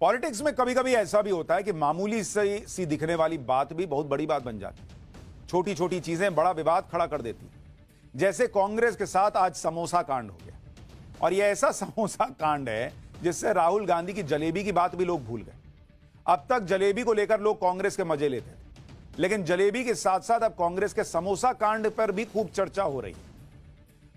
Politics में कभी कभी ऐसा भी होता है कि मामूली सी दिखने वाली बात भी बहुत बड़ी बात बन जाती है। छोटी छोटी चीजें बड़ा विवाद खड़ा कर देती। जैसे कांग्रेस के साथ आज समोसा कांड हो गया, और यह ऐसा समोसा कांड है जिससे राहुल गांधी की जलेबी की बात भी लोग भूल गए। अब तक जलेबी को लेकर लोग कांग्रेस के मजे लेते थे, लेकिन जलेबी के साथ साथ अब कांग्रेस के समोसा कांड पर भी खूब चर्चा हो रही है।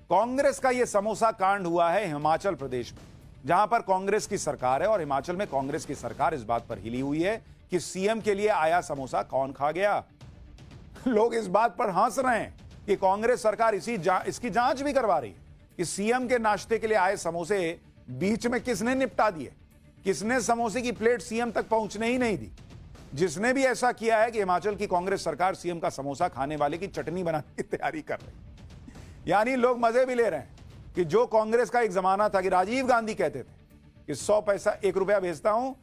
कांग्रेस का यह समोसा कांड हुआ है हिमाचल प्रदेश में, जहां पर कांग्रेस की सरकार है, और हिमाचल में कांग्रेस की सरकार इस बात पर हिली हुई है कि सीएम के लिए आया समोसा कौन खा गया। लोग इस बात पर हंस रहे हैं कि कांग्रेस सरकार इसकी जांच भी करवा रही है कि सीएम के नाश्ते के लिए आए समोसे बीच में किसने निपटा दिए, किसने समोसे की प्लेट सीएम तक पहुंचने ही नहीं दी। जिसने भी ऐसा किया है कि हिमाचल की कांग्रेस सरकार सीएम का समोसा खाने वाले की चटनी बनाने की तैयारी कर रही है। यानी लोग मजे भी ले रहे हैं कि जो कांग्रेस का एक जमाना था कि राजीव गांधी कहते थे कि 100 पैसा 1 रुपया भेजता हूं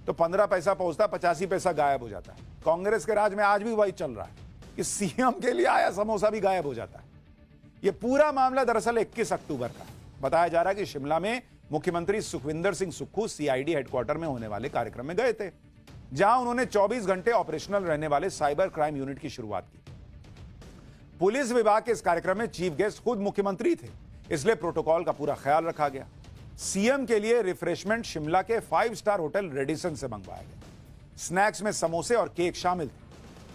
तो 15 पैसा पहुंचता, 85 पैसा गायब हो जाता है। कांग्रेस के राज में आज भी वही चल रहा है कि सीएम के लिए आया समोसा भी गायब हो जाता है। यह पूरा मामला दरअसल 21 अक्टूबर का बताया जा रहा है कि शिमला में मुख्यमंत्री सुखविंदर सिंह सुक्खू सीआईडी हेडक्वार्टर में होने वाले कार्यक्रम में गए थे, जहां उन्होंने 24 घंटे ऑपरेशनल रहने वाले साइबर क्राइम यूनिट की शुरुआत की। पुलिस विभाग के इस कार्यक्रम में चीफ गेस्ट खुद मुख्यमंत्री थे, इसलिए प्रोटोकॉल का पूरा ख्याल रखा गया। सीएम के लिए रिफ्रेशमेंट शिमला के 5 स्टार होटल रेडिसन से मंगवाया गया। स्नैक्स में समोसे और केक शामिल थे।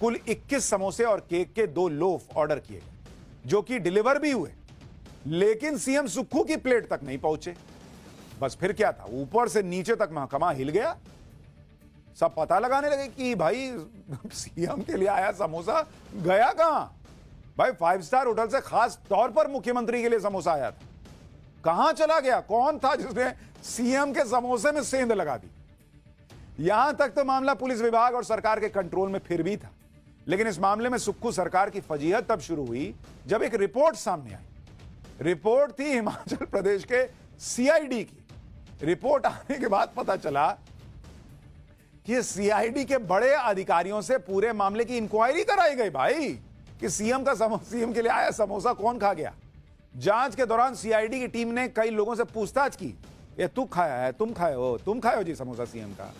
कुल 21 समोसे और केक के 2 लोफ ऑर्डर किए गए, जो कि डिलीवर भी हुए, लेकिन सीएम सुक्खू की प्लेट तक नहीं पहुंचे। बस फिर क्या था, ऊपर से नीचे तक महकमा हिल गया। सब पता लगाने लगे कि भाई सीएम के लिए आया समोसा गया कहां। भाई 5 स्टार होटल से खास तौर पर मुख्यमंत्री के लिए समोसा आया था, कहां चला गया, कौन था जिसने सीएम के समोसे में सेंध लगा दी। यहां तक तो मामला पुलिस विभाग और सरकार के कंट्रोल में फिर भी था, लेकिन इस मामले में सुक्खू सरकार की फजीहत तब शुरू हुई जब एक रिपोर्ट सामने आई। रिपोर्ट थी हिमाचल प्रदेश के सीआईडी की। रिपोर्ट आने के बाद पता चला कि सीआईडी के बड़े अधिकारियों से पूरे मामले की इंक्वायरी कराई गई भाई कि सीएम के लिए आया समोसा कौन खा गया। जांच के दौरान सीआईडी की टीम ने कई लोगों से पूछताछ की, ये तू खाया है, तुम खाए हो जी समोसा सीएम का।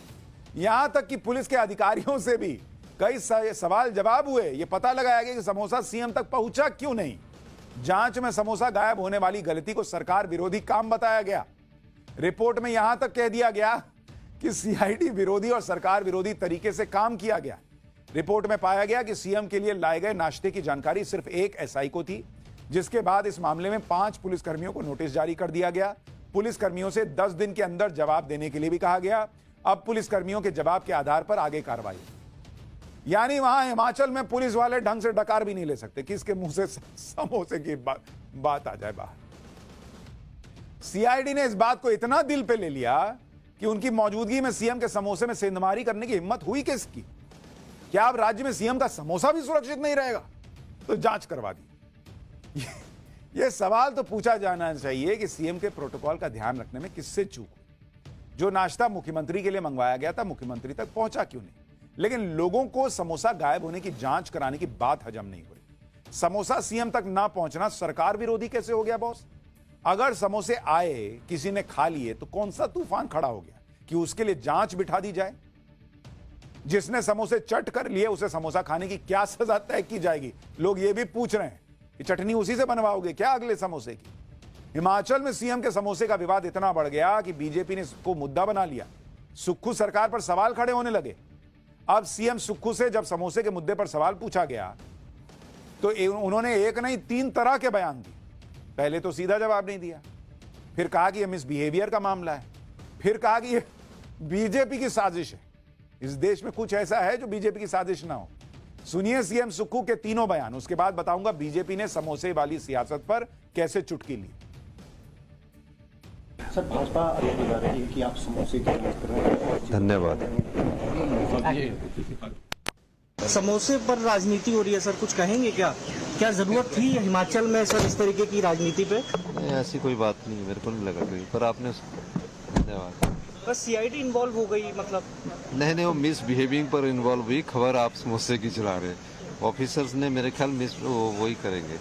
यहां तक कि पुलिस के अधिकारियों से भी कई सवाल जवाब हुए। यह पता लगाया गया कि समोसा सीएम तक पहुंचा क्यों नहीं। जांच में समोसा गायब होने वाली गलती को सरकार विरोधी काम बताया गया। रिपोर्ट में यहां तक कह दिया गया कि सीआईडी विरोधी और सरकार विरोधी तरीके से काम किया गया। रिपोर्ट में पाया गया कि सीएम के लिए लाए गए नाश्ते की जानकारी सिर्फ एक एसआई को थी, जिसके बाद इस मामले में 5 पुलिसकर्मियों को नोटिस जारी कर दिया गया। पुलिसकर्मियों से 10 दिन के अंदर जवाब देने के लिए भी कहा गया। अब पुलिसकर्मियों के जवाब के आधार पर आगे कार्रवाई। यानी वहां हिमाचल में पुलिस वाले ढंग से डकार भी नहीं ले सकते, किसके मुंह से समोसे की बात आ जाए बाहर। सीआईडी ने इस बात को इतना दिल पे ले लिया कि उनकी मौजूदगी में सीएम के समोसे में सेंधमारी करने की हिम्मत हुई किसकी। क्या अब राज्य में सीएम का समोसा भी सुरक्षित नहीं रहेगा? तो जांच करवा दी। यह सवाल तो पूछा जाना चाहिए कि सीएम के प्रोटोकॉल का ध्यान रखने में किससे चूक हुई। जो नाश्ता मुख्यमंत्री के लिए मंगवाया गया था, मुख्यमंत्री तक पहुंचा क्यों नहीं? लेकिन लोगों को समोसा गायब होने की जांच कराने की बात हजम नहीं हो रही। समोसा सीएम तक ना पहुंचना सरकार विरोधी कैसे हो गया बॉस? अगर समोसे आए, किसी ने खा लिए, तो कौन सा तूफान खड़ा हो गया कि उसके लिए जांच बिठा दी जाए? जिसने समोसे चट कर लिए उसे समोसा खाने की क्या सजा तय की जाएगी? लोग ये भी पूछ रहे हैं कि चटनी उसी से बनवाओगे क्या अगले समोसे की? हिमाचल में सीएम के समोसे का विवाद इतना बढ़ गया कि बीजेपी ने इसको मुद्दा बना लिया। सुक्खू सरकार पर सवाल खड़े होने लगे। अब सीएम सुक्खू से जब समोसे के मुद्दे पर सवाल पूछा गया तो उन्होंने एक नहीं 3 तरह के बयान दिए। पहले तो सीधा जवाब नहीं दिया, फिर कहा कि यह मिसबिहेवियर का मामला है, फिर कहा कि यह बीजेपी की साजिश है। इस देश में कुछ ऐसा है जो बीजेपी की साजिश ना हो? सुनिए सीएम सुक्खू के तीनों बयान, उसके बाद बताऊंगा बीजेपी ने समोसे वाली सियासत पर कैसे चुटकी ली। सर, भाजपा आरोप लगा रही है कि आप समोसे की बात कर रहे हैं। धन्यवाद। समोसे पर राजनीति हो रही है सर, कुछ कहेंगे क्या? क्या जरूरत थी हिमाचल में सर इस तरीके की राजनीति पे? ऐसी कोई बात नहीं, मेरे को नहीं लगा कोई, पर आपने। धन्यवाद। बस सीआईडी इन्वॉल्व हो गई मतलब? नहीं, वो मिसबिहेविंग पर इन्वॉल्व हुई। खबर आप समोसे की चला रहे, ऑफिसर्स ने मेरे ख्याल वही करेंगे।